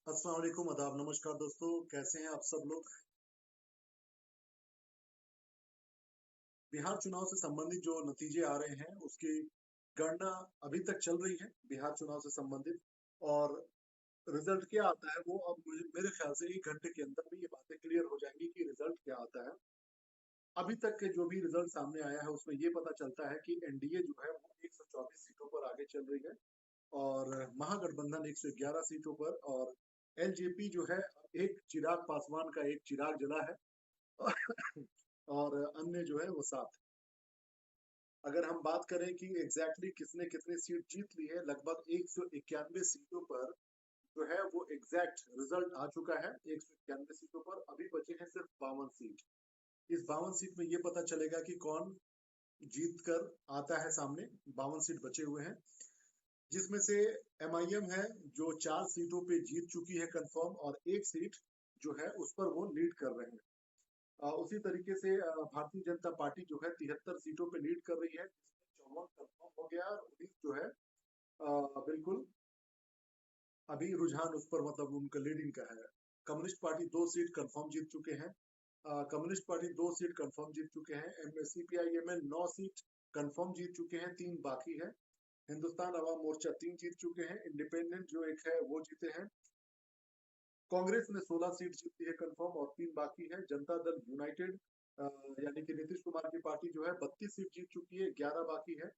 अस्सलाम वालेकुम, आदाब, नमस्कार दोस्तों। कैसे हैं आप सब लोग। बिहार चुनाव से संबंधित जो नतीजे आ रहे हैं उसकी गणना अभी तक चल रही है बिहार चुनाव से संबंधित। और रिजल्ट क्या आता है वो अब मुझे मेरे ख्याल से 1 घंटे के अंदर में ये बातें क्लियर हो जाएंगी कि रिजल्ट क्या आता है। अभी तक के जो भी रिजल्ट सामने आया है उसमें ये पता चलता है कि एनडीए जो है वो 124 सीटों पर आगे चल रही है और महागठबंधन 111 सीटों पर, और एलजेपी जो है एक चिराग पासवान का एक चिराग जला है और अन्य जो है वो 7। अगर हम बात करें कि एग्जैक्टली किसने कितनी सीट जीत ली है, लगभग 191 सीटों पर जो है वो एग्जैक्ट रिजल्ट आ चुका है। 191 सीटों पर अभी बचे हैं सिर्फ 52 सीट। इस 52 सीट में ये पता चलेगा कि कौन जीत कर आता है सामने। 52 सीट बचे हुए हैं जिसमें से एमआईएम है जो 4 सीटों पे जीत चुकी है कंफर्म, और एक सीट जो है उस पर वो लीड कर रहे हैं। उसी तरीके से भारतीय जनता पार्टी जो है 73 सीटों पे लीड कर रही है, जिसमें 54 कंफर्म हो गया और 19 जो है बिल्कुल अभी रुझान उस पर मतलब उनका लीडिंग का है। कम्युनिस्ट पार्टी 2 सीट कंफर्म जीत चुके हैं। कम्युनिस्ट पार्टी 2 सीट कंफर्म जीत चुके हैं। सीपीआईएमएल 9 सीट कंफर्म जीत चुके हैं, 3 बाकी है। हिंदुस्तान अवाम मोर्चा 3 जीत चुके हैं, इंडिपेंडेंट जो एक है वो जीते हैं। कांग्रेस ने 16 सीट जीती है कंफर्म और 3 बाकी है। जनता दल यूनाइटेड यानी कि नीतीश कुमार की पार्टी जो है 32 सीट जीत चुकी है, 11 बाकी है।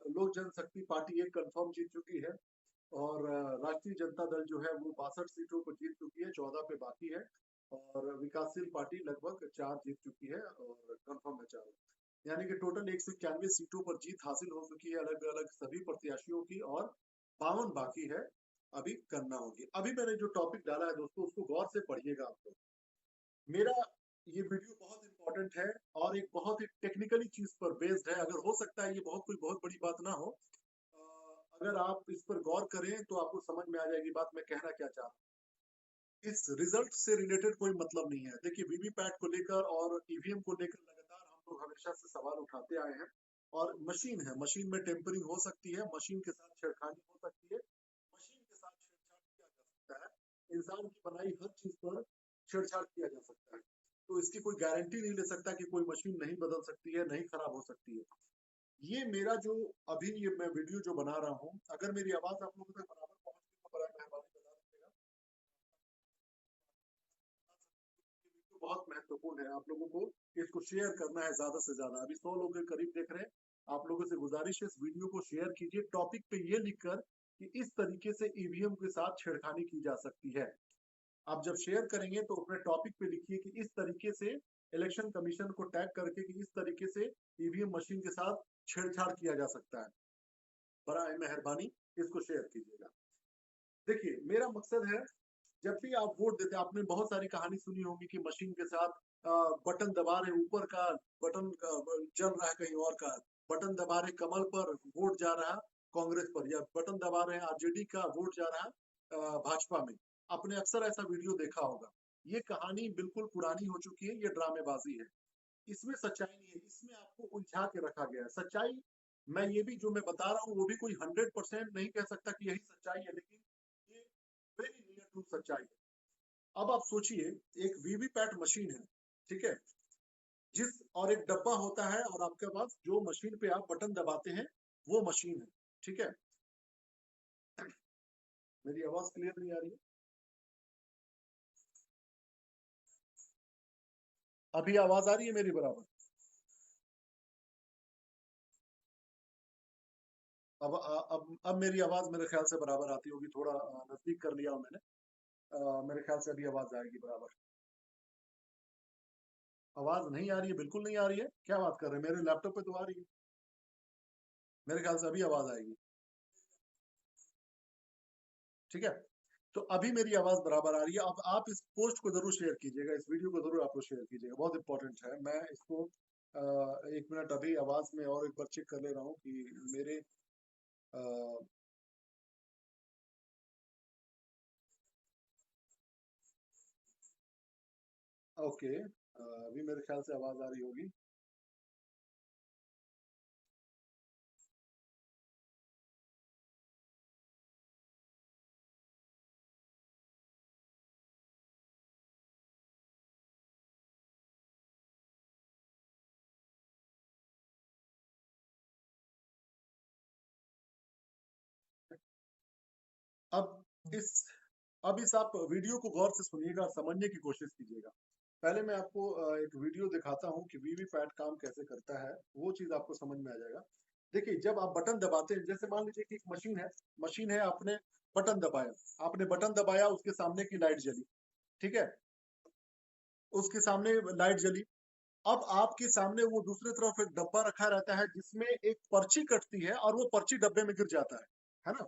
लोक जनशक्ति पार्टी एक कंफर्म जीत चुकी है, और राष्ट्रीय जनता दल जो है वो 62 सीटों को जीत चुकी है, 14 पे बाकी है। और विकासशील पार्टी लगभग 4 जीत चुकी है और कंफर्म है 4। यानी कि टोटल 191 सीटों पर जीत हासिल हो चुकी है अलग अलग सभी प्रत्याशियों की, और 52 बाकी है अभी करना होगी। अभी मैंने जो टॉपिक डाला है दोस्तों उसको गौर से पढ़िएगा आप लोग। मेरा ये वीडियो बहुत इंपॉर्टेंट है और एक बहुत ही टेक्निकली चीज पर बेस्ड है। अगर हो सकता है ये कोई बहुत बड़ी बात ना हो, अगर आप इस पर गौर करें तो आपको समझ में आ जाएगी बात मैं कहना क्या चाह रहा हूँ। इस रिजल्ट से रिलेटेड कोई मतलब नहीं है। देखिए, वीवीपैट को लेकर और ईवीएम को लेकर लगातार हम लोग हमेशा से सवाल उठाते आए हैं। और मशीन है, मशीन में टेम्परिंग हो सकती है, मशीन के साथ छेड़खानी हो सकती है, मशीन के साथ छेड़छाड़ किया जा सकता है। इंसान की बनाई हर चीज पर छेड़छाड़ किया जा सकता है। तो इसकी कोई गारंटी नहीं ले सकता कि कोई मशीन नहीं बदल सकती है, नहीं खराब हो सकती है। ये मेरा जो अभी ये मैं वीडियो जो बना रहा हूँ, अगर मेरी आवाज आप लोगों तक बराबर पहुंचती तो बड़ा मेहरबानी बता दीजिएगा। वीडियो बहुत महत्वपूर्ण है, आप लोगों को इसको शेयर करना है ज्यादा से ज्यादा। अभी 100 लोग के करीब देख रहे हैं। आप लोगों से गुजारिश है इस वीडियो को शेयर कीजिए टॉपिक पे ये लिखकर कि इस तरीके से ईवीएम के साथ छेड़खानी की जा सकती है। आप जब शेयर करेंगे तो अपने टॉपिक पे लिखिए कि इस तरीके से इलेक्शन कमीशन को टैग करके कि इस तरीके से ईवीएम मशीन के साथ छेड़छाड़ किया जा सकता है। बड़ा मेहरबानी इसको शेयर कीजिएगा। देखिए, मेरा मकसद है, जब भी आप वोट देते हैं आपने बहुत सारी कहानी सुनी होगी कि मशीन के साथ बटन दबा रहे, ऊपर का बटन जल रहा है कहीं और का, बटन दबा रहे कमल पर वोट जा रहा कांग्रेस पर, या बटन दबा रहे आरजेडी का वोट जा रहा भाजपा में। आपने अक्सर ऐसा वीडियो देखा होगा। ये कहानी बिल्कुल पुरानी हो चुकी है, ये ड्रामेबाजी है। इसमें सच्चाई नहीं है, इसमें आपको उलझा के रखा गया है। सच्चाई मैं ये भी जो मैं बता रहा हूँ वो भी कोई 100% नहीं कह सकता कि यही सच्चाई है, लेकिन ये वेरी नियर टू सच्चाई है। अब आप सोचिए, एक वीवीपैट मशीन है, ठीक है, जिस और एक डब्बा होता है और आपके पास जो मशीन पे आप बटन दबाते हैं वो मशीन है, ठीक है। मेरी आवाज क्लियर नहीं आ रही है। अभी आवाज आ रही है मेरी बराबर। अब मेरी आवाज मेरे ख्याल से बराबर आती होगी, थोड़ा नजदीक कर लिया हूं मैंने। मेरे ख्याल से अभी आवाज आएगी बराबर। आवाज नहीं आ रही है, बिल्कुल नहीं आ रही है, क्या बात कर रहे हैं, मेरे लैपटॉप पे तो आ रही है। मेरे ख्याल से अभी आवाज आएगी, ठीक है। तो अभी मेरी आवाज बराबर आ रही है। अब आप इस पोस्ट को जरूर शेयर कीजिएगा, इस वीडियो को जरूर आप लोग शेयर कीजिएगा, बहुत इंपॉर्टेंट है। मैं इसको 1 मिनट अभी आवाज में और एक बार चेक कर ले रहा हूँ कि मेरे ओके, अभी मेरे ख्याल से आवाज आ रही होगी। इस अब इस आप वीडियो को गौर से सुनिएगा, समझने की कोशिश कीजिएगा। पहले मैं आपको एक वीडियो दिखाता हूँ कि वीवीपैट काम कैसे करता है, वो चीज आपको समझ में आ जाएगा। देखिए, जब आप बटन दबाते हैं, जैसे मान लीजिए कि एक मशीन है, आपने बटन दबाया, उसके सामने की लाइट जली, ठीक है, उसके सामने लाइट जली। अब आपके सामने वो दूसरे तरफ एक डब्बा रखा रहता है जिसमें एक पर्ची कटती है और वो पर्ची डब्बे में गिर जाता है ना?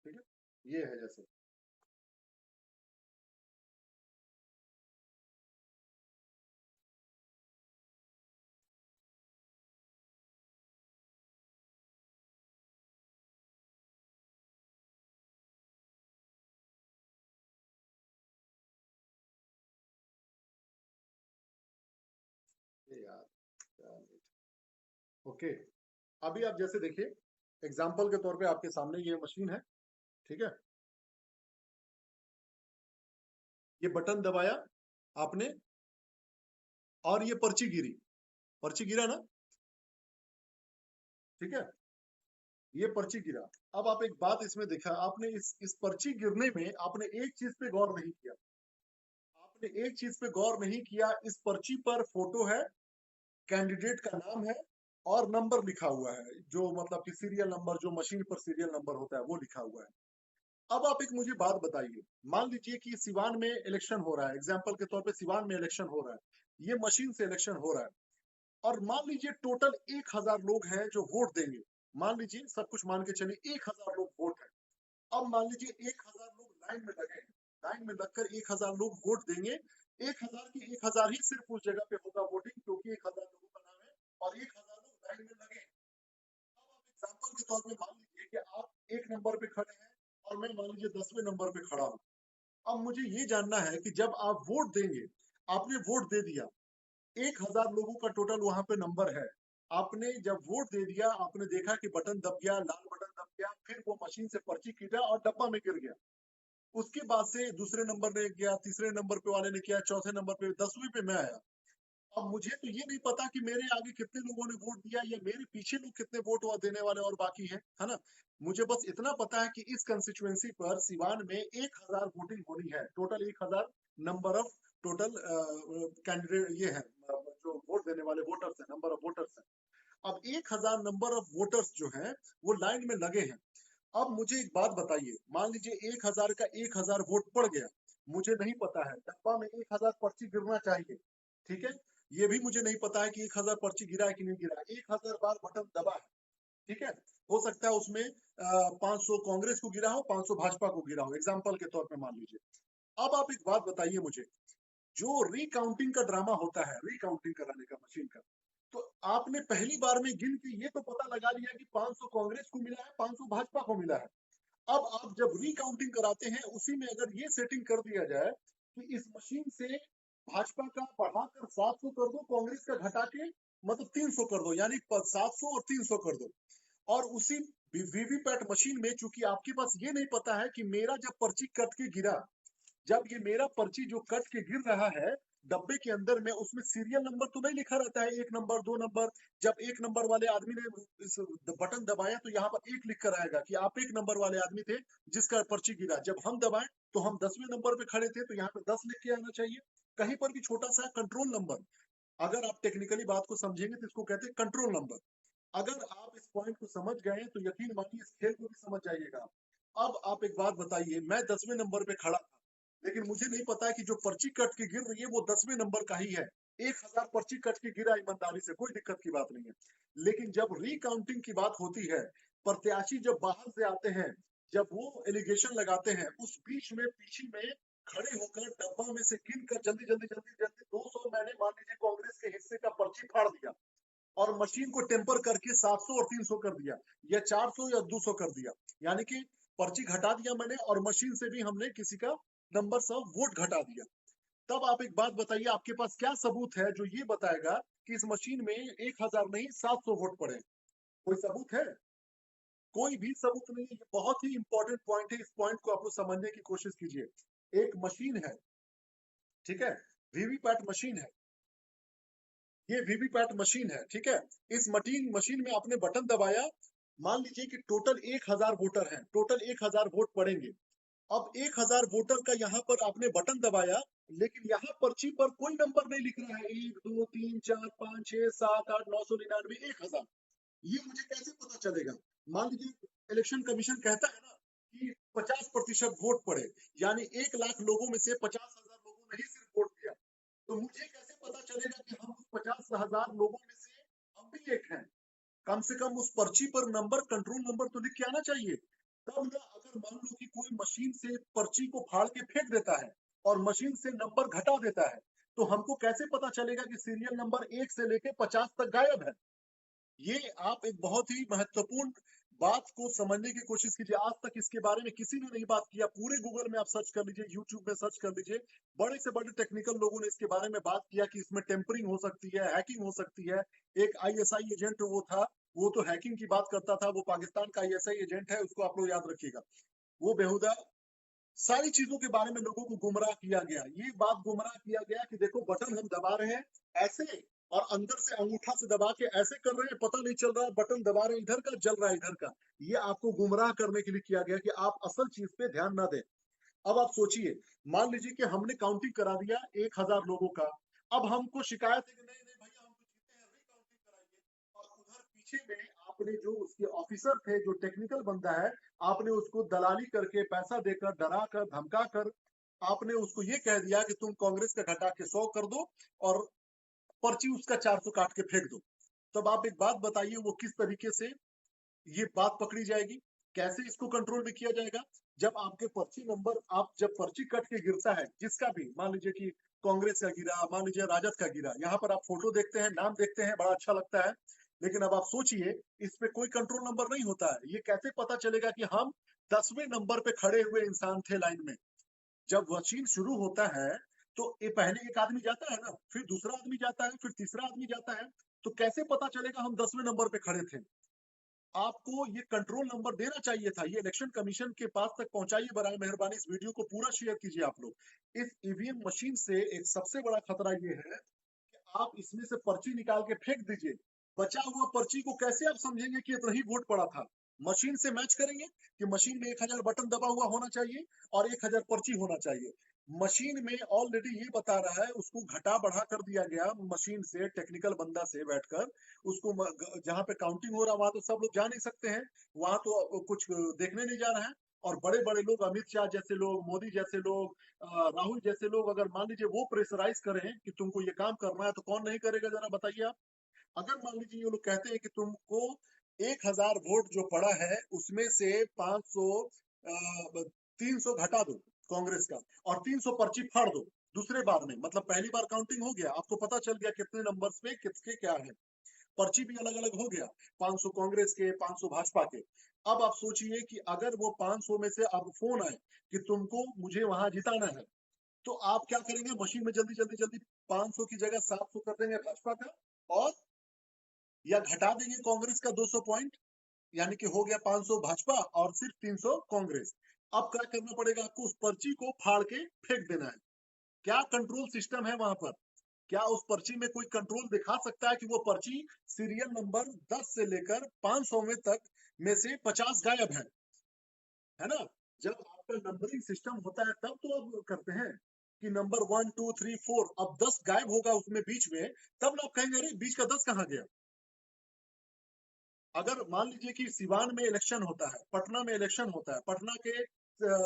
ठीक है, ये है जैसे, ये यार, ओके। अभी आप जैसे देखिए, एग्जाम्पल के तौर पे आपके सामने ये मशीन है, ठीक है, ये बटन दबाया आपने और ये पर्ची गिरा ना, ठीक है, ये पर्ची गिरा। अब आप एक बात इसमें देखा, आपने इस पर्ची गिरने में आपने एक चीज पे गौर नहीं किया। आपने एक चीज पे गौर नहीं किया, इस पर्ची पर फोटो है, कैंडिडेट का नाम है और नंबर लिखा हुआ है, जो मतलब कि सीरियल नंबर, जो मशीन पर सीरियल नंबर होता है वो लिखा हुआ है। अब आप एक मुझे बात बताइए, मान लीजिए कि सिवान में इलेक्शन हो रहा है, एग्जाम्पल के तौर पे सिवान में इलेक्शन हो रहा है, ये मशीन से इलेक्शन हो रहा है, और मान लीजिए टोटल 1,000 लोग हैं जो वोट देंगे। मान लीजिए, सब कुछ मान के चलिए 1,000 लोग वोट है। अब मान लीजिए 1,000 लोग लाइन में लगे हैं, लाइन में लगकर 1,000 लोग वोट देंगे। 1,000 की 1,000 ही सिर्फ उस जगह पे होगा वोटिंग, क्योंकि 1,000 लोगों का नाम है और 1,000 लोग लाइन में लगे हैं। अब आप एग्जाम्पल के तौर पे मान लीजिए कि आप एक नंबर पे खड़े हैं और मैं मान लीजिए 10वें नंबर पे खड़ा हूँ। अब मुझे ये जानना है कि जब आप वोट देंगे, आपने वोट दे दिया, 1,000 लोगों का टोटल वहां पे नंबर है। आपने जब वोट दे दिया, आपने देखा कि बटन दब गया, लाल बटन दब गया, फिर वो मशीन से पर्ची खींचा और डब्बा में गिर गया। उसके बाद से दूसरे नंबर ने किया, तीसरे नंबर पे वाले ने किया, चौथे नंबर पे, 10वीं पे मैं आया। अब मुझे तो ये नहीं पता कि मेरे आगे कितने लोगों ने वोट दिया या मेरे पीछे लोग कितने वोट देने वाले और बाकी हैं, है ना? मुझे बस इतना पता है कि इस कंस्टिट्यूएंसी पर सिवान में 1,000 वोटिंग होनी है, total 1,000 number of total candidate ये है, जो वोट देने वाले वोटर्स है, नंबर ऑफ वोटर्स है। अब 1,000 नंबर ऑफ वोटर्स जो है वो लाइन में लगे हैं। अब मुझे एक बात बताइए, मान लीजिए 1,000 का 1,000 वोट पड़ गया, मुझे नहीं पता है डब्बा में 1,000 पर्ची गिरना चाहिए, ठीक है, ये भी मुझे नहीं पता है कि 1,000 पर्ची गिरा है कि नहीं गिरा है। 1,000 बार बटन दबा है, ठीक है, हो सकता है उसमें 500 कांग्रेस को गिरा हो, 500 भाजपा को गिरा हो, एग्जाम्पल के तौर पे मान लीजिए। अब आप एक बात बताइए मुझे, जो रिकाउंटिंग का ड्रामा होता है, रिकाउंटिंग कराने का मशीन का, तो आपने पहली बार में गिन के ये तो पता लगा लिया कि 500 कांग्रेस को मिला है, 500 भाजपा को मिला है। अब आप जब रिकाउंटिंग कराते हैं, उसी में अगर ये सेटिंग कर दिया जाए कि इस मशीन से भाजपा का बढ़ाकर 700 कर दो, कांग्रेस का घटा के मतलब 300 कर दो, यानी 700 और 300 कर दो, और उसी वीवीपैट मशीन में चूंकि आपके पास ये नहीं पता है कि मेरा जब पर्ची कट के गिरा, जब ये मेरा पर्ची जो कट के गिर रहा है डब्बे के अंदर में, उसमें सीरियल नंबर तो नहीं लिखा रहता है, 1 नंबर 2 नंबर। जब 1 नंबर वाले आदमी ने इस बटन दबाया तो यहाँ पर 1 लिख कर आएगा कि आप 1 नंबर वाले आदमी थे जिसका पर्ची गिरा। जब हम दबाएं तो हम 10वें नंबर पे खड़े थे, तो यहाँ पे 10 लिख के आना चाहिए। कहीं पर भी छोटा सा कंट्रोल नंबर, अगर आप टेक्निकली बात को समझेंगे तो इसको कहते हैं कंट्रोल नंबर। अगर आप इस पॉइंट को समझ गए तो यकीन मानिए इस खेल को भी समझ जाइएगा। अब आप एक बात बताइए, मैं 10वें नंबर पे खड़ा था, लेकिन मुझे नहीं पता है कि जो पर्ची कट के गिर रही है वो 10वें नंबर का ही है। 1,000 पर्ची कट के गिरा, ईमानदारी से कोई दिक्कत की बात नहीं है। लेकिन जब रिकाउंटिंग की बात होती है, प्रत्याशी जब बाहर से आते हैं, जब वो एलिगेशन लगाते हैं, उस बीच में पीछे में खड़े होकर डब्बा में से गिन कर जल्दी जल्दी जल्दी जल्दी 200 मैंने मान लीजिए कांग्रेस के हिस्से का पर्ची फाड़ दिया और मशीन को टेम्पर करके 700 और 300 कर दिया, या 400 या 200 कर दिया, यानी कि पर्ची घटा दिया मैंने और मशीन से भी हमने किसी का नंबर ऑफ वोट घटा दिया। तब आप एक बात बताइए, आपके पास क्या सबूत है जो ये बताएगा कि इस मशीन में 1,000 नहीं 700 वोट पड़े? कोई सबूत है? कोई भी सबूत नहीं है। ये बहुत ही इंपॉर्टेंट पॉइंट है, इस पॉइंट को आप लोग समझने की कोशिश कीजिए। एक मशीन है, ठीक है, वीवीपैट मशीन है, ये वीवीपैट मशीन है, ठीक है। इस मशीन में आपने बटन दबाया, मान लीजिए कि टोटल 1000 वोटर हैं, टोटल 1000 वोट पड़ेंगे। अब 1000 वोटर का यहाँ पर आपने बटन दबाया, लेकिन यहाँ पर्ची पर कोई नंबर नहीं लिख रहा है, 1 2 3 4 5 6 7 8 999 1000। ये मुझे कैसे पता चलेगा? मान लीजिए इलेक्शन कमीशन कहता है ना कि 50% वोट पड़े, यानी 1 लाख लोगों में से 50,000 लोगों ने ही सिर्फ वोट दिया। तो मुझे कैसे पता चलेगा कि हम उस 50,000 लोगों में से हम भी एक हैं? कम से कम उस पर्ची पर नंबर, कंट्रोल नंबर तो लिख के आना चाहिए। तब ना, अगर मान लो कि कोई मशीन से पर्ची को फाड़ के फेंक देता है और मशीन से नंबर घटा देता है, तो हमको कैसे पता चलेगा कि सीरियल नंबर 1 से लेके 50 तक गायब है? ये आप एक बहुत ही महत्वपूर्ण बात को समझने की कोशिश कीजिए। आज तक इसके बारे में किसी ने नहीं बात किया। पूरे गूगल में आप सर्च कर लीजिए, यूट्यूब में सर्च कर लीजिए, बड़े से बड़े टेक्निकल लोगों ने इसके बारे में बात किया कि इसमें टेम्परिंग हो सकती है, हैकिंग हो सकती है। एक आईएसआई एजेंट वो था, वो तो हैकिंग की बात करता था, वो पाकिस्तान का आईएसआई एजेंट है, उसको आप लोग याद रखिएगा। वो बेहुदा सारी चीजों के बारे में लोगों को गुमराह किया गया। ये बात गुमराह किया गया कि देखो बटन हम दबा रहे हैं ऐसे, और अंदर से अंगूठा से दबा के ऐसे कर रहे हैं, पता नहीं चल रहा है बटन दबा रहे हैं इधर का, जल रहा है इधर का। ये आपको गुमराह करने के लिए किया गया कि आप असल चीज पे ध्यान ना दें। अब आप सोचिए, मान लीजिए कि हमने काउंटिंग करा दिया 1000 लोगों का। अब हमको शिकायत है कि नहीं नहीं भैया, हम तो जीते हैं, रीकाउंटिंग कराइए। और उधर पीछे में आपने जो उसके ऑफिसर थे, जो टेक्निकल बंदा है, आपने उसको दलाली करके, पैसा देकर, डरा कर, धमका कर, आपने उसको ये कह दिया कि तुम कांग्रेस का घटा के 100 कर दो और पर्ची उसका 400 काट के फेंक दो। तब आप एक बात बताइए, वो किस तरीके से ये बात पकड़ी जाएगी? कैसे इसको कंट्रोल में किया जाएगा? जब आपके पर्ची नंबर, आप जब पर्ची कट के गिरता है, जिसका भी, मान लीजिए कि कांग्रेस का गिरा, मान लीजिए राजद का गिरा, यहाँ पर आप फोटो देखते हैं, नाम देखते हैं, बड़ा अच्छा लगता है। लेकिन अब आप सोचिए, इस पे कोई कंट्रोल नंबर नहीं होता है। ये कैसे पता चलेगा कि हम 10वें नंबर पे खड़े हुए इंसान थे लाइन में? जब मशीन शुरू होता है, तो ये पहले एक आदमी जाता है ना, फिर दूसरा आदमी जाता है, फिर तीसरा आदमी जाता है। तो कैसे पता चलेगा हम 10वें नंबर पे खड़े थे? आपको ये कंट्रोल नंबर देना चाहिए था। ये इलेक्शन कमीशन के पास तक पहुंचाइए बराए मेहरबानी। इस वीडियो को पूरा शेयर कीजिए आप लोग। इस ईवीएम मशीन से एक सबसे बड़ा खतरा ये है कि आप इसमें से पर्ची निकाल के फेंक दीजिए, बचा हुआ पर्ची को कैसे आप समझेंगे कि इतना ही वोट पड़ा था? मशीन से मैच करेंगे कि मशीन में 1000 बटन दबा हुआ होना चाहिए और 1000 पर्ची होना चाहिए। मशीन में ऑलरेडी ये बता रहा है, उसको घटा बढ़ा कर दिया गया मशीन से, टेक्निकल बंदा से बैठकर। उसको जहां पे काउंटिंग हो रहा वहां तो सब लोग जा नहीं सकते हैं, वहां तो कुछ देखने नहीं जा रहे हैं। और बड़े बड़े लोग, अमित शाह जैसे लोग, मोदी जैसे लोग, राहुल जैसे लोग, अगर मान लीजिए वो प्रेशराइज करें कि तुमको ये काम करना है, तो कौन नहीं करेगा? जरा बताइए आप। अगर मान लीजिए ये लोग कहते हैं कि तुमको 1000 वोट जो पड़ा है उसमें से 500, 300 घटा दो कांग्रेस का, और 300 पर्ची फाड़ दो दूसरे बार में, मतलब पहली बार काउंटिंग हो गया, आपको पता चल गया कितने नंबर्स पे किसके क्या है, पर्ची भी अलग अलग हो गया, 500 कांग्रेस के, 500 भाजपा के। अब आप सोचिए कि अगर वो 500 में से अब फोन आए कि तुमको मुझे वहां जिताना है, तो आप क्या करेंगे? मशीन में जल्दी जल्दी जल्दी 500 की जगह 700 कर देंगे भाजपा का, और या घटा देंगे कांग्रेस का 200 पॉइंट, यानी कि हो गया 500 भाजपा और सिर्फ 300 कांग्रेस। अब क्या करना पड़ेगा आपको? उस पर्ची को फाड़ के फेंक देना है। क्या कंट्रोल सिस्टम है वहां पर? क्या उस पर्ची में कोई कंट्रोल दिखा सकता है कि वो पर्ची सीरियल नंबर 10 से लेकर 500 में तक में से 50 गायब है ना? जब आपका नंबरिंग सिस्टम होता है तब तो आप करते हैं कि नंबर 1 2 3 4, अब 10 गायब होगा उसमें बीच में, तब आप कहेंगे अरे बीच का 10 कहाँ गया? अगर मान लीजिए कि सिवान में इलेक्शन होता है, पटना में इलेक्शन होता है, पटना के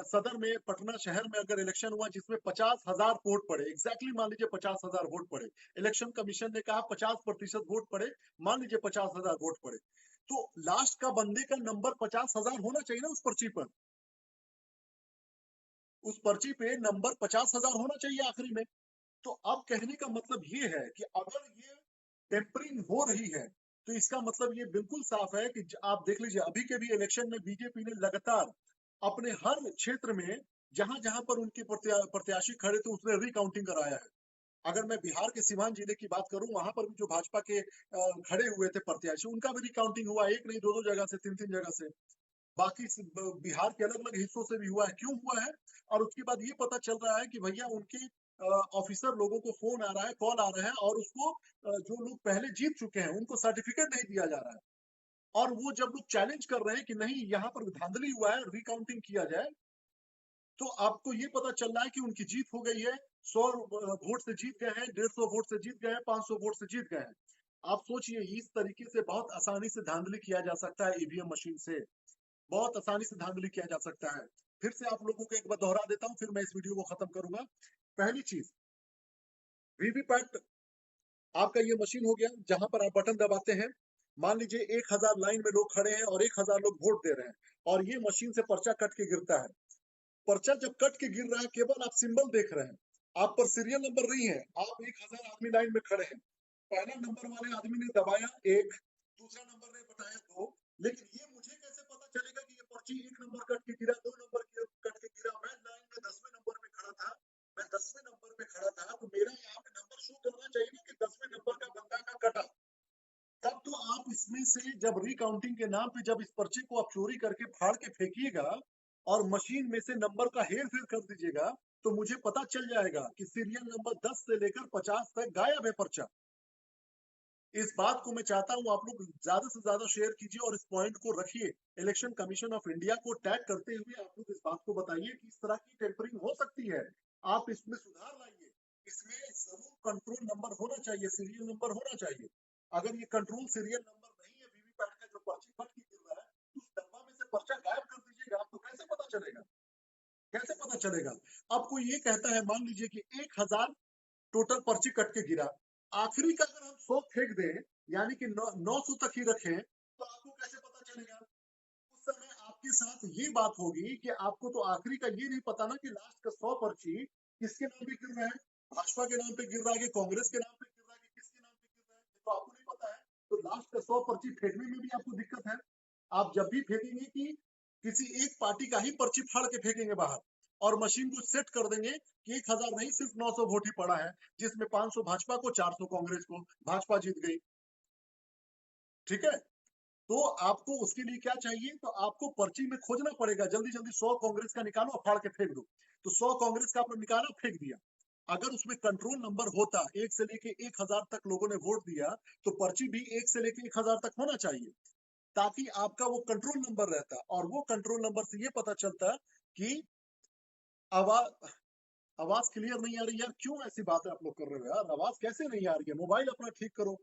सदर में, पटना शहर में अगर इलेक्शन हुआ जिसमें 50,000 वोट पड़े, एग्जैक्टली मान लीजिए 50,000 वोट पड़े, इलेक्शन कमीशन ने कहा 50% वोट पड़े, मान लीजिए 50,000 वोट पड़े, तो लास्ट का बंदे का नंबर 50,000 होना चाहिए ना उस पर्ची पर। उस पर्ची पे नंबर 50,000 होना चाहिए आखिरी में। तो अब कहने का मतलब ये है कि अगर ये टेम्परिंग हो रही है, तो इसका मतलब ये बिल्कुल साफ है कि आप देख लीजिए, अभी के भी इलेक्शन में बीजेपी ने लगातार अपने हर क्षेत्र में जहां जहां पर उनके प्रत्याशी खड़े थे उसने रिकाउंटिंग कराया है। अगर मैं बिहार के सिवान जिले की बात करूं, वहां पर भी जो भाजपा के खड़े हुए थे प्रत्याशी, उनका भी रिकाउंटिंग हुआ, एक नहीं दो दो जगह से, तीन तीन जगह से। बाकी बिहार के अलग अलग हिस्सों से भी हुआ है। क्यों हुआ है? और उसके बाद ये पता चल रहा है कि भैया उनके ऑफिसर लोगों को फोन आ रहा है, कॉल आ रहा है, और उसको जो लोग पहले जीत चुके हैं उनको सर्टिफिकेट नहीं दिया जा रहा है। और वो जब लोग चैलेंज कर रहे हैं कि नहीं यहाँ पर धांधली हुआ है, रिकाउंटिंग किया जाए, तो आपको ये पता चल रहा है कि उनकी जीत हो गई है। 100 वोट से जीत गए हैं, 150 वोट से जीत गए हैं, 500 वोट से जीत गए हैं। आप सोचिए, इस तरीके से बहुत आसानी से धांधली किया जा सकता है ईवीएम मशीन से, बहुत आसानी से धांधली किया जा सकता है। फिर से आप लोगों को एक बार दोहरा देता हूं, फिर मैं इस वीडियो को खत्म करूंगा। पहली चीज, वीवीपैट आपका ये मशीन हो गया जहां पर आप बटन दबाते हैं। मान लीजिए 1000 लाइन में लोग खड़े हैं और 1000 लोग वोट दे रहे हैं, और ये मशीन से पर्चा कट के गिरता है। पर्चा जब कट के गिर रहा है, केवल आप सिंबल देख रहे हैं, आप पर सीरियल नंबर नहीं है। आप 1000 आदमी लाइन में खड़े हैं, पहला नंबर वाले आदमी ने दबाया 1, दूसरा नंबर ने बताया 2, लेकिन ये मुझे कैसे पता चलेगा कि ये पर्ची 1 नंबर कट के गिरा, 2 नंबर कट के गिरा? मैं लाइन में 10वें नंबर पे खड़ा था, मैं 10वें नंबर पे खड़ा था, तो मेरा यहाँ पे नंबर शो करना चाहिए ना कि 10वें नंबर का बंदा का कटा। तब तो आप इसमें से जब रिकाउंटिंग के नाम पे जब इस पर्चे को आप चोरी करके फाड़ के फेंकिएगा और मशीन में से नंबर का हेर फेर कर दीजिएगा, तो मुझे पता चल जाएगा कि सीरियल नंबर 10 से लेकर 50 तक गायब है पर्चा। इस बात को मैं चाहता हूं आप लोग ज्यादा से ज्यादा शेयर कीजिए और इस पॉइंट को रखिए। इलेक्शन कमीशन ऑफ इंडिया को टैग करते हुए आप लोग इस बात को बताइए कि इस तरह की टेम्परिंग हो सकती है। आप इसमें सुधार लाइए। इसमें जरूर कंट्रोल नंबर होना चाहिए, सीरियल नंबर होना चाहिए। अगर ये कंट्रोल सीरियल नंबर नहीं है वीवीपैट का, जो पर्ची फट के गिर रहा है, तो उस डब्बा में से पर्चा गायब कर दीजिएगा। आपको कैसे पता चलेगा? कैसे पता चलेगा? अब कोई ये कहता है, मान लीजिए कि 1000 टोटल पर्ची कट के गिरा, आखिरी का अगर हम 100 फेंक दें, यानी कि 900 तक ही रखें, तो आपको कैसे पता चलेगा? उस समय आपके साथ ये बात होगी कि आपको तो आखिरी का ये नहीं पता ना कि लास्ट का 100 पर्ची किसके नाम पे गिर रहा है, भाजपा के नाम पे गिर रहा है कि कांग्रेस के नाम पे गिर रहा है कि किसके नाम पे गिर रहा है, ये तो आपको नहीं पता है। तो लास्ट का 100 पर्ची फेंकने में भी आपको दिक्कत है। आप जब भी फेंकेंगे कि किसी एक पार्टी का ही पर्ची फाड़ के फेंकेंगे बाहर, और मशीन को सेट कर देंगे कि 1000 नहीं, सिर्फ 900 वोट ही पड़ा है, जिसमें 500 भाजपा को, 400 कांग्रेस को, भाजपा जीत गई। ठीक है? तो आपको उसके लिए क्या चाहिए? तो आपको पर्ची में खोजना पड़ेगा, जल्दी जल्दी 100 कांग्रेस का निकालो और फाड़ के फेंक दो। तो 100 कांग्रेस का आपने निकाला, फेंक दिया। अगर उसमें कंट्रोल नंबर होता, 1 से लेके 1000 तक लोगों ने वोट दिया, तो पर्ची भी 1 से लेके 1000 तक होना चाहिए, ताकि आपका वो कंट्रोल नंबर रहता। और वो कंट्रोल नंबर से ये पता चलता कि आवाज आवाज क्लियर नहीं आ रही यार। क्यों ऐसी बातें आप लोग कर रहे हो यार? आवाज कैसे नहीं आ रही है? मोबाइल अपना ठीक करो।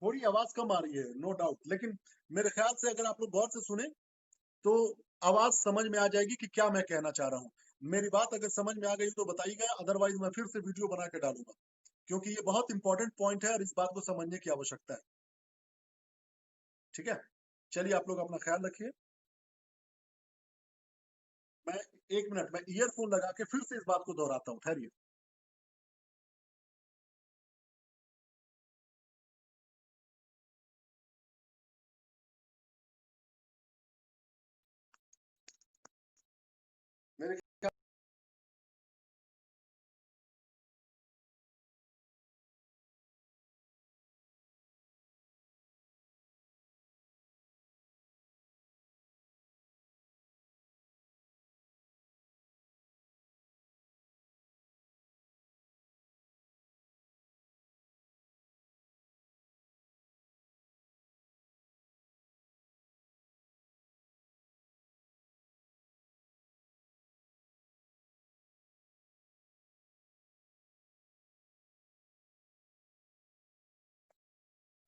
थोड़ी आवाज कम आ रही है, नो डाउट, लेकिन मेरे ख्याल से अगर आप लोग गौर से सुने तो आवाज समझ में आ जाएगी कि क्या मैं कहना चाह रहा हूँ। मेरी बात अगर समझ में आ गई तो बताइएगा, अदरवाइज मैं फिर से वीडियो बना के डालूंगा, क्योंकि ये बहुत इंपॉर्टेंट पॉइंट है और इस बात को समझने की आवश्यकता है। ठीक है, चलिए आप लोग अपना ख्याल रखिए। मैं 1 मिनट, मैं ईयरफोन लगा के फिर से इस बात को दोहराता हूँ, ठहरिए। मेरे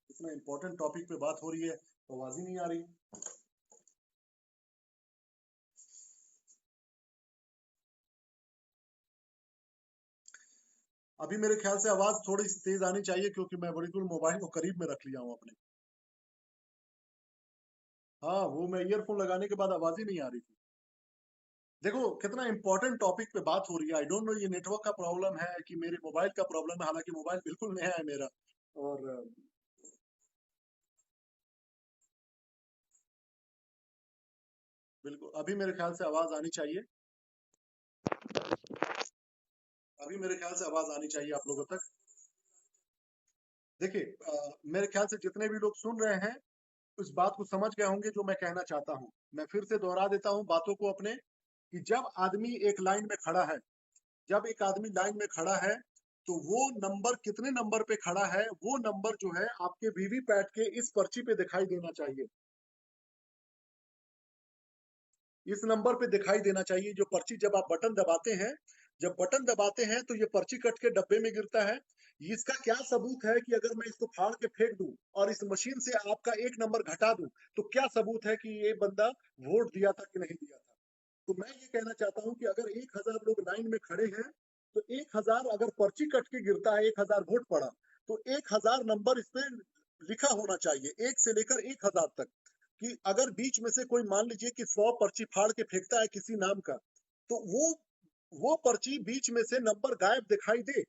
इतना इंपॉर्टेंट टॉपिक पे बात हो रही है तो आवाज ही नहीं आ रही। अभी मेरे ख्याल से आवाज थोड़ी सी तेज आनी चाहिए, क्योंकि मैं बिल्कुल मोबाइल को करीब में रख लिया हूँ अपने। हाँ, वो मैं ईयरफोन लगाने के बाद आवाज ही नहीं आ रही थी। देखो कितना इंपॉर्टेंट टॉपिक पे बात हो रही है। आई डोंट नो ये नेटवर्क का प्रॉब्लम है कि मेरे मोबाइल का प्रॉब्लम है, हालांकि मोबाइल बिल्कुल नया है मेरा। और बिल्कुल अभी मेरे ख्याल से आवाज आनी चाहिए। अभी मेरे ख्याल से आवाज आनी चाहिए आप लोगों तक। देखिए, मेरे ख्याल से जितने भी लोग सुन रहे हैं, इस बात को समझ गए होंगे जो मैं कहना चाहता हूँ। मैं फिर से दोहरा देता हूँ बातों को अपने, कि जब आदमी एक लाइन में खड़ा है, जब एक आदमी लाइन में खड़ा है, तो वो नंबर कितने नंबर पे खड़ा है, वो नंबर जो है आपके वीवीपैट के इस पर्ची पे दिखाई देना चाहिए। इस नंबर पे दिखाई देना चाहिए जो पर्ची, जब आप बटन दबाते हैं, जब बटन दबाते हैं तो ये पर्ची कट के डब्बे में गिरता है। इसका क्या सबूत है कि अगर मैं इसको फाड़ के फेंक दूं और इस मशीन से आपका एक नंबर घटा दूं, तो क्या सबूत है कि ये बंदा वोट दिया था कि नहीं दिया था? तो मैं ये कहना चाहता हूं कि अगर 1000 लोग लाइन में खड़े हैं, तो 1000 अगर पर्ची कट के गिरता है, 1000 वोट पड़ा, तो 1000 नंबर इस पे लिखा होना चाहिए, 1 से लेकर 1000 तक। कि अगर बीच में से कोई मान लीजिए कि 100 पर्ची फाड़ के फेंकता है किसी नाम का, तो वो पर्ची बीच में से नंबर गायब दिखाई दे।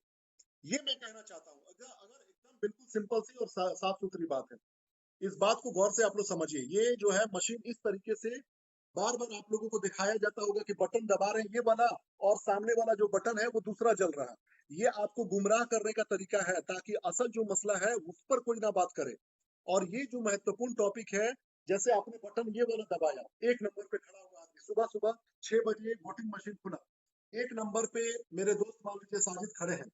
ये मैं कहना चाहता हूँ। अगर अगर एकदम बिल्कुल सिंपल सी और साफ सुथरी बात है। इस बात को गौर से आप लोग समझिए। ये जो है मशीन इस तरीके से बार बार आप लोगों को दिखाया जाता होगा कि बटन दबा रहे हैं ये वाला, और सामने वाला जो बटन है वो दूसरा जल रहा है। ये आपको गुमराह करने का तरीका है, ताकि असल जो मसला है उस पर कोई ना बात करे। और ये जो महत्वपूर्ण टॉपिक है, जैसे आपने बटन ये वाला दबाया, एक नंबर पे खड़ा हुआ आदमी, सुबह सुबह 6 बजे वोटिंग मशीन खुला, एक नंबर पे मेरे दोस्त मान लीजिए साजिद खड़े हैं,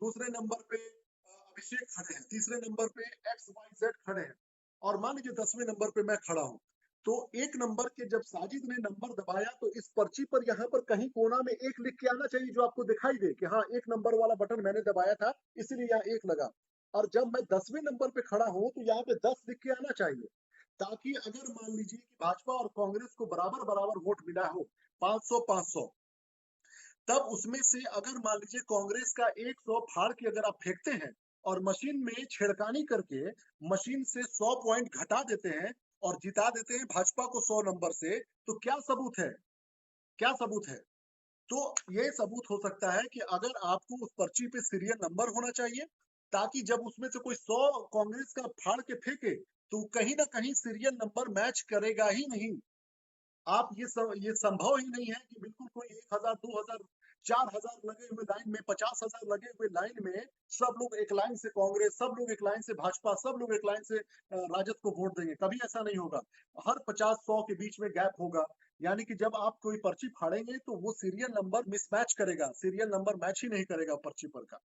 दूसरे नंबर पे अभिषेक खड़े हैं, तीसरे नंबर पे XYZ खड़े हैं, और मान लीजिए 10वें नंबर पे मैं खड़ा हूँ। तो एक नंबर के जब साजिद ने नंबर दबाया, तो इस पर्ची पर यहाँ पर कहीं कोना में एक लिख के आना चाहिए, जो आपको दिखाई दे कि हाँ, एक नंबर वाला बटन मैंने दबाया था, इसीलिए यहाँ एक लगा। और जब मैं 10वें नंबर पे खड़ा हूँ, तो यहाँ पे 10 लिख के आना चाहिए, ताकि अगर मान लीजिए कि भाजपा और कांग्रेस को बराबर बराबर वोट मिला हो, 500 500, तब उसमें से अगर मान लीजिए कांग्रेस का 100 फाड़ के अगर आप फेंकते हैं और मशीन में छेड़खानी करके मशीन से 100 पॉइंट घटा देते हैं और जिता देते हैं भाजपा को 100 नंबर से, तो क्या सबूत है? क्या सबूत है? तो ये सबूत हो सकता है कि अगर आपको उस पर्ची पे सीरियल नंबर होना चाहिए, ताकि जब उसमें से कोई 100 कांग्रेस का फाड़ के फेंके, तो कहीं ना कहीं सीरियल नंबर मैच करेगा ही नहीं। आप ये संभव ही नहीं है कि बिल्कुल कोई 1000 2000 4000 लगे हुए लाइन में, 50,000 लगे हुए लाइन में, सब लोग एक लाइन से कांग्रेस, सब लोग एक लाइन से भाजपा, सब लोग एक लाइन से राजद को वोट देंगे। कभी ऐसा नहीं होगा। हर 50-100 के बीच में गैप होगा। यानी कि जब आप कोई पर्ची फाड़ेंगे, तो वो सीरियल नंबर मिसमैच करेगा, सीरियल नंबर मैच ही नहीं करेगा पर्ची पर का।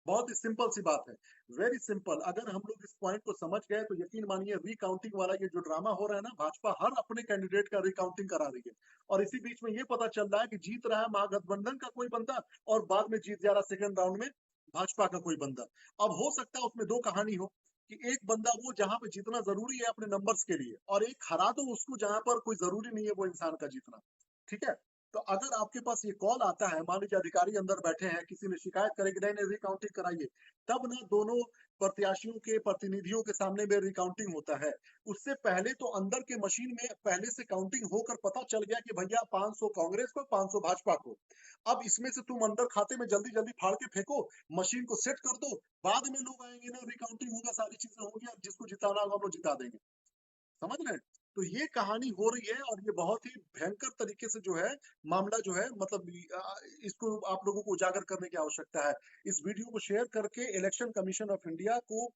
बहुत ही सिंपल सी बात है, वेरी सिंपल। अगर हम लोग इस पॉइंट को समझ गए, तो यकीन मानिए रिकाउंटिंग वाला ये जो ड्रामा हो रहा है ना, भाजपा हर अपने कैंडिडेट का रिकाउंटिंग करा रही है, और इसी बीच में ये पता चल रहा है कि जीत रहा है महागठबंधन का कोई बंदा, और बाद में जीत जा रहा सेकंड राउंड में भाजपा का कोई बंदा। अब हो सकता है उसमें दो कहानी हो, कि एक बंदा वो जहां पे जीतना जरूरी है अपने नंबर्स के लिए, और एक हरा दो उसको जहां पर कोई जरूरी नहीं है वो इंसान का जीतना। ठीक है? तो अगर आपके पास ये कॉल आता है, मान लीजिए अधिकारी अंदर बैठे हैं, किसी ने शिकायत करे कि नहीं नहीं रिकाउंटिंग कराइए, तब ना दोनों प्रत्याशियों के प्रतिनिधियों के सामने में रिकाउंटिंग होता है। उससे पहले तो अंदर के मशीन में पहले से काउंटिंग होकर पता चल गया कि भैया 500 कांग्रेस को, 500 भाजपा को। अब इसमें से तुम अंदर खाते में जल्दी जल्दी फाड़ के फेंको, मशीन को सेट कर दो, बाद में लोग आएंगे ना, रिकाउंटिंग होगा, सारी चीजें होंगी, अब जिसको जिताना होगा हम लोग जिता देंगे। समझ रहे हैं? तो ये कहानी हो रही है, और ये बहुत ही भयंकर तरीके से जो है मामला जो है, मतलब इसको आप लोगों को उजागर करने की आवश्यकता है। इस वीडियो को शेयर करके इलेक्शन कमीशन ऑफ इंडिया को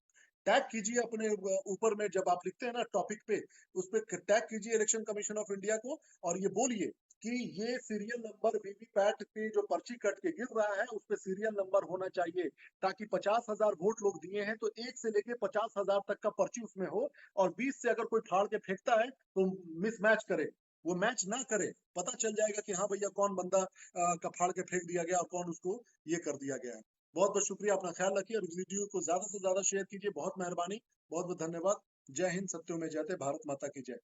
टैग कीजिए अपने ऊपर में, जब आप लिखते हैं ना टॉपिक पे, उस पे टैग कीजिए इलेक्शन कमीशन ऑफ इंडिया को, और ये बोलिए कि ये सीरियल नंबर वीवीपैट पे जो पर्ची कट के गिर रहा है, उस पे सीरियल नंबर होना चाहिए, ताकि 50,000 वोट लोग दिए हैं, तो 1 से लेके 50,000 तक का पर्ची उसमें हो, और 20 से अगर कोई फाड़ के फेंकता है तो मिसमैच करे, वो मैच ना करे, पता चल जाएगा कि हाँ भैया कौन बंदा का फाड़ के फेंक दिया गया और कौन उसको ये कर दिया गया है। बहुत बहुत शुक्रिया, अपना ख्याल रखिए, और इस वीडियो को ज्यादा से ज्यादा शेयर कीजिए। बहुत मेहरबानी, बहुत बहुत धन्यवाद। जय हिंद, सत्यों में जयते, भारत माता की जय।